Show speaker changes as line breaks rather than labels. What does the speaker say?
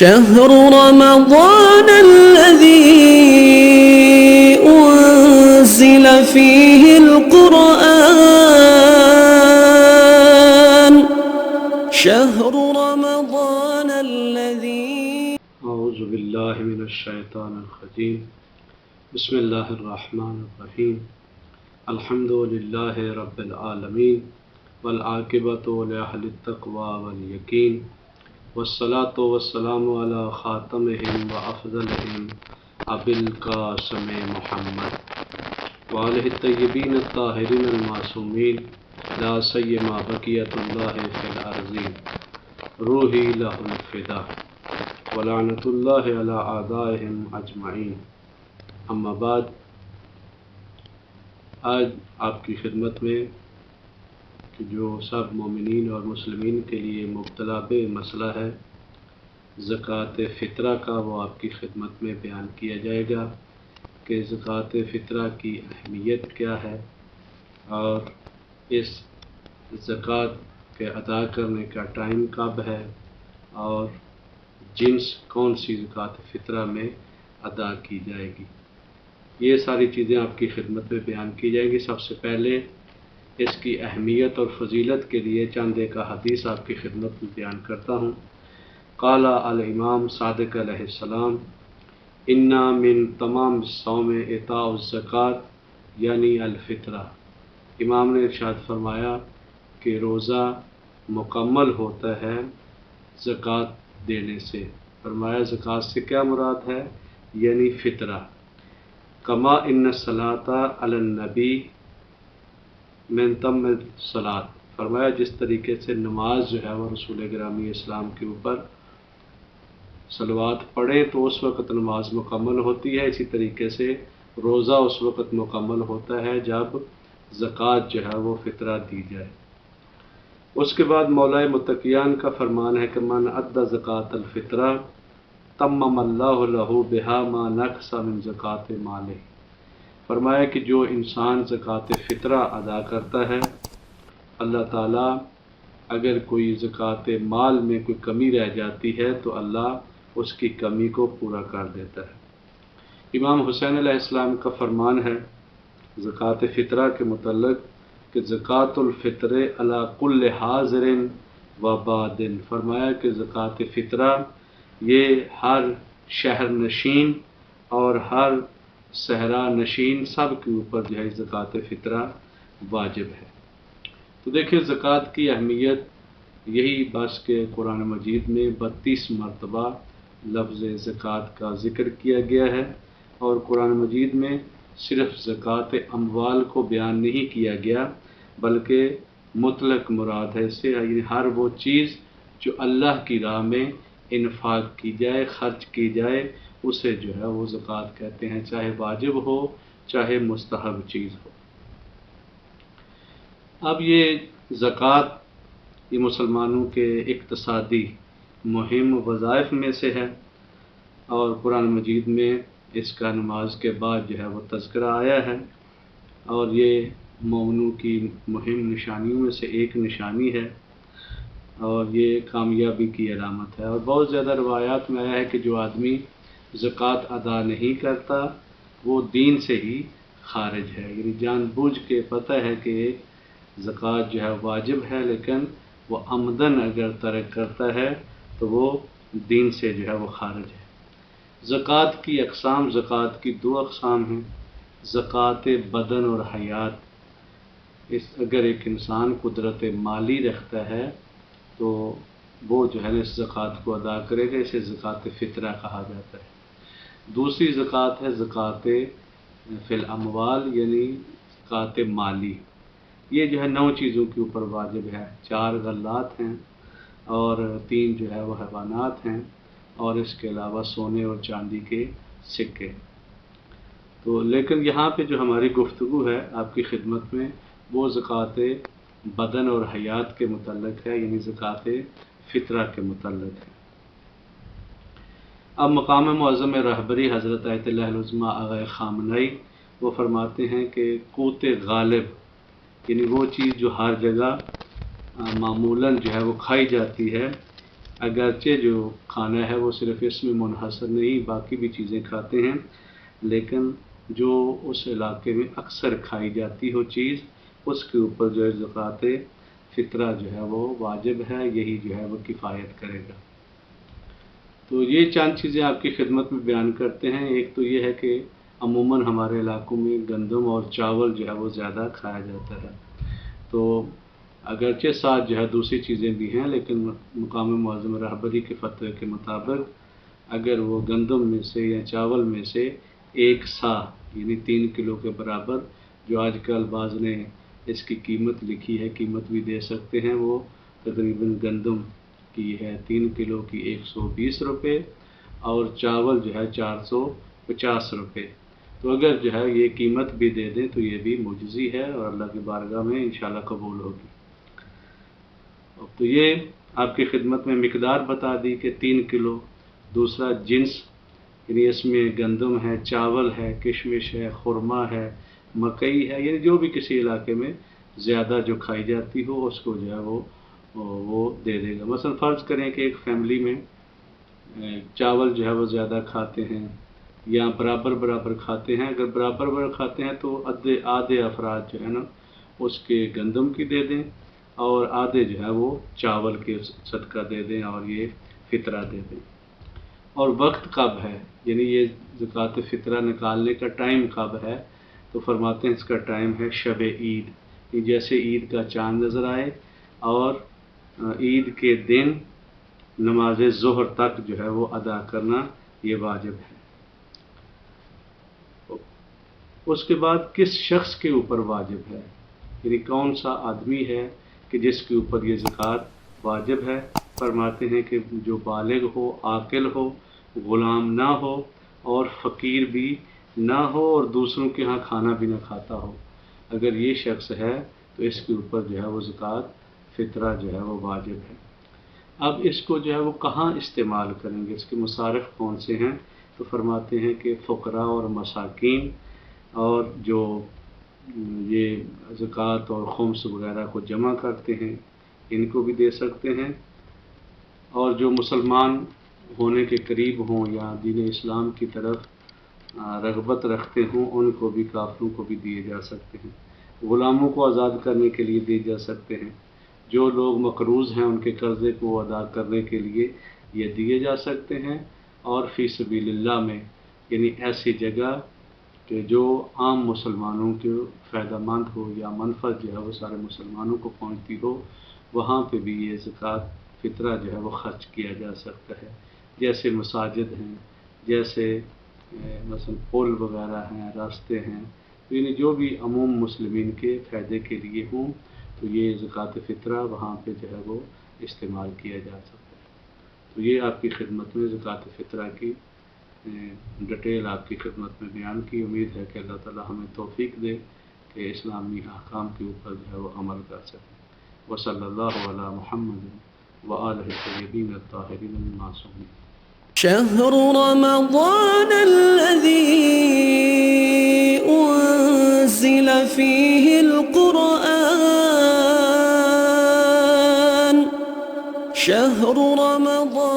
شهر رمضان الذي أنزل فيه القرآن شهر رمضان الذي
اعوذ باللہ من الشیطان الرجیم بسم اللہ الرحمن الرحیم الحمد للہ رب العالمین والعاقبۃ لأہل التقوی والیقین والصلاۃ والسلام علی خاتمہم وافضلہم ابی القاسم محمد وآلہ الطیبین الطاہرین المعصومین لا سیما بقیۃ اللہ فی الارضین روحی لہ الفدا ولعنت اللہ علی اعدائہم اجمعین. اما بعد، آج آپ کی خدمت میں کہ جو سب مومنین اور مسلمین کے لیے مبتلا بے مسئلہ ہے زکوٰۃ فطرہ کا، وہ آپ کی خدمت میں بیان کیا جائے گا کہ زکوٰۃ فطرہ کی اہمیت کیا ہے اور اس زکوٰۃ کے ادا کرنے کا ٹائم کب ہے اور جنس کون سی زکوٰۃ فطرہ میں ادا کی جائے گی. یہ ساری چیزیں آپ کی خدمت میں بیان کی جائیں گی. سب سے پہلے اس کی اہمیت اور فضیلت کے لیے چند ایک حدیث آپ کی خدمت میں بیان کرتا ہوں. قال الامام صادق علیہ السلام انا من تمام الصوم اعطاء الزکوٰۃ یعنی الفطرہ. امام نے ارشاد فرمایا کہ روزہ مکمل ہوتا ہے زکوٰۃ دینے سے. فرمایا زکوٰۃ سے کیا مراد ہے؟ یعنی فطرہ. کما ان الصلاۃ علی النبی من تم الصلاۃ. فرمایا جس طریقے سے نماز جو ہے وہ رسول گرامی اسلام کے اوپر صلوات پڑھیں تو اس وقت نماز مکمل ہوتی ہے، اسی طریقے سے روزہ اس وقت مکمل ہوتا ہے جب زکوٰۃ جو ہے وہ فطرہ دی جائے. اس کے بعد مولا متقیان کا فرمان ہے کہ من ادى زکوٰۃ الفطرہ تمم اللہ لہ بہا ما نقص من زکوٰۃ مالہ. فرمایا کہ جو انسان زکوٰۃ فطرہ ادا کرتا ہے، اللہ تعالیٰ اگر کوئی زکوٰۃ مال میں کوئی کمی رہ جاتی ہے تو اللہ اس کی کمی کو پورا کر دیتا ہے. امام حسین علیہ السلام کا فرمان ہے زکوٰۃ فطرہ کے متعلق کہ زکوٰۃ الفطر علی کل حاضر و بادن. فرمایا کہ زکوٰۃ فطرہ یہ ہر شہر نشین اور ہر صحرا نشین سب کے اوپر جو ہے زکوٰۃ فطرہ واجب ہے. تو دیکھیں زکوٰۃ کی اہمیت یہی بس کہ قرآن مجید میں 32 مرتبہ لفظ زکوٰۃ کا ذکر کیا گیا ہے اور قرآن مجید میں صرف زکوٰۃ اموال کو بیان نہیں کیا گیا بلکہ مطلق مراد ہے اس سے یعنی ہر وہ چیز جو اللہ کی راہ میں انفاق کی جائے، خرچ کی جائے، اسے جو ہے وہ زکوٰۃ کہتے ہیں، چاہے واجب ہو چاہے مستحب چیز ہو. اب یہ زکوٰۃ یہ مسلمانوں کے اقتصادی مہم وظائف میں سے ہے اور قرآن مجید میں اس کا نماز کے بعد جو ہے وہ تذکرہ آیا ہے اور یہ مومنوں کی مہم نشانیوں میں سے ایک نشانی ہے اور یہ کامیابی کی علامت ہے. اور بہت زیادہ روایات میں آیا ہے کہ جو آدمی زکوٰۃ ادا نہیں کرتا وہ دین سے ہی خارج ہے، یعنی جان بوجھ کے پتہ ہے کہ زکوٰۃ جو ہے واجب ہے لیکن وہ عمدن اگر ترک کرتا ہے تو وہ دین سے جو ہے وہ خارج ہے. زکوٰۃ کی اقسام، زکوٰۃ کی 2 اقسام ہیں، زکوٰۃ بدن اور حیات. اگر ایک انسان قدرت مالی رکھتا ہے تو وہ جو ہے اس زکوٰۃ کو ادا کرے گا، اسے زکوٰۃ فطرہ کہا جاتا ہے. دوسری زکوٰۃ ہے زکوٰۃ فی الاموال یعنی زکوٰۃ مالی. یہ جو ہے 9 چیزوں کے اوپر واجب ہے. 4 غلات ہیں اور 3 جو ہے وہ حیوانات ہیں اور اس کے علاوہ سونے اور چاندی کے سکے. تو لیکن یہاں پہ جو ہماری گفتگو ہے آپ کی خدمت میں وہ زکوٰۃ بدن اور حیات کے متعلق ہے، یعنی زکوٰۃ فطرہ کے متعلق ہے. اب مقام معظم رہبری حضرت آیت اللہ العظمیٰ آغا خامنئی وہ فرماتے ہیں کہ قوت غالب یعنی وہ چیز جو ہر جگہ معمولاً جو ہے وہ کھائی جاتی ہے، اگرچہ جو کھانا ہے وہ صرف اس میں منحصر نہیں، باقی بھی چیزیں کھاتے ہیں، لیکن جو اس علاقے میں اکثر کھائی جاتی ہو چیز، اس کے اوپر جو ہے زکوٰۃ فطرہ جو ہے وہ واجب ہے، یہی جو ہے وہ کفایت کرے گا۔ تو یہ چند چیزیں آپ کی خدمت میں بیان کرتے ہیں۔ ایک تو یہ ہے کہ عموماً ہمارے علاقوں میں گندم اور چاول جو ہے وہ زیادہ کھایا جاتا ہے، تو اگرچہ ساتھ جو ہے دوسری چیزیں بھی ہیں، لیکن مقام معظم رہبری کے فتوے کے مطابق اگر وہ گندم میں سے یا چاول میں سے ایک سا یعنی 3 کلو کے برابر، جو آج کل بعض نے اس کی قیمت لکھی ہے، قیمت بھی دے سکتے ہیں، وہ تقریباً گندم کی ہے 3 کلو کی 120 روپے اور چاول جو ہے 450 روپے۔ تو اگر جو ہے یہ قیمت بھی دے دیں تو یہ بھی مجزی ہے اور اللہ کی بارگاہ میں انشاءاللہ قبول ہوگی۔ تو یہ آپ کی خدمت میں مقدار بتا دی کہ 3 کلو۔ دوسرا جنس، یعنی اس میں گندم ہے، چاول ہے، کشمش ہے، خرما ہے، مکئی ہے، یعنی جو بھی کسی علاقے میں زیادہ جو کھائی جاتی ہو اس کو جو ہے وہ دے دے گا۔ مثلا فرض کریں کہ ایک فیملی میں چاول جو ہے وہ زیادہ کھاتے ہیں یا برابر کھاتے ہیں، اگر برابر کھاتے ہیں تو آدھے افراد جو ہے نا اس کے گندم کی دے دیں اور آدھے جو ہے وہ چاول کے صدقہ دے دیں اور یہ فطرہ دے دیں۔ اور وقت کب ہے، یعنی یہ زکوٰۃ فطرہ نکالنے کا ٹائم کب ہے، تو فرماتے ہیں اس کا ٹائم ہے شب عید، جیسے عید کا چاند نظر آئے اور عید کے دن نماز ظہر تک جو ہے وہ ادا کرنا یہ واجب ہے۔ اس کے بعد کس شخص کے اوپر واجب ہے، یعنی کون سا آدمی ہے کہ جس کے اوپر یہ زکوٰۃ واجب ہے۔ فرماتے ہیں کہ جو بالغ ہو، عاقل ہو، غلام نہ ہو اور فقیر بھی نہ ہو اور دوسروں کے ہاں کھانا بھی نہ کھاتا ہو، اگر یہ شخص ہے تو اس کے اوپر جو ہے وہ زکوٰۃ فطرہ جو ہے وہ واجب ہے۔ اب اس کو جو ہے وہ کہاں استعمال کریں گے، اس کے مصارف کون سے ہیں، تو فرماتے ہیں کہ فقراء اور مساکین اور جو یہ زکوٰۃ اور خمس وغیرہ کو جمع کرتے ہیں ان کو بھی دے سکتے ہیں، اور جو مسلمان ہونے کے قریب ہوں یا دین اسلام کی طرف رغبت رکھتے ہوں ان کو بھی، کافروں کو بھی دیے جا سکتے ہیں، غلاموں کو آزاد کرنے کے لیے دیے جا سکتے ہیں، جو لوگ مقروض ہیں ان کے قرضے کو ادا کرنے کے لیے یہ دیے جا سکتے ہیں، اور فی سبیل اللہ میں یعنی ایسی جگہ کہ جو عام مسلمانوں کے فائدہ مند ہو یا منفعت جو ہے وہ سارے مسلمانوں کو پہنچتی ہو، وہاں پہ بھی یہ زکوٰۃ فطرہ جو ہے وہ خرچ کیا جا سکتا ہے، جیسے مساجد ہیں، جیسے مثلا پل وغیرہ ہیں، راستے ہیں، یعنی جو بھی عموم مسلمین کے فائدے کے لیے ہوں تو یہ زکوٰۃ فطرہ وہاں پہ جو ہے وہ استعمال کیا جا سکتا ہے۔ تو یہ آپ کی خدمت میں زکوٰۃ فطرہ کی ڈیٹیل آپ کی خدمت میں بیان کی۔ امید ہے کہ اللہ تعالی ہمیں توفیق دے کہ اسلامی احکام کے اوپر جو ہے وہ عمل کر سکیں۔ وصلی اللہ علی محمد وآلہ الطیبین الطاہرین المعصومین۔
شهر رمضان الذي أنزل فيه القرآن شهر رمضان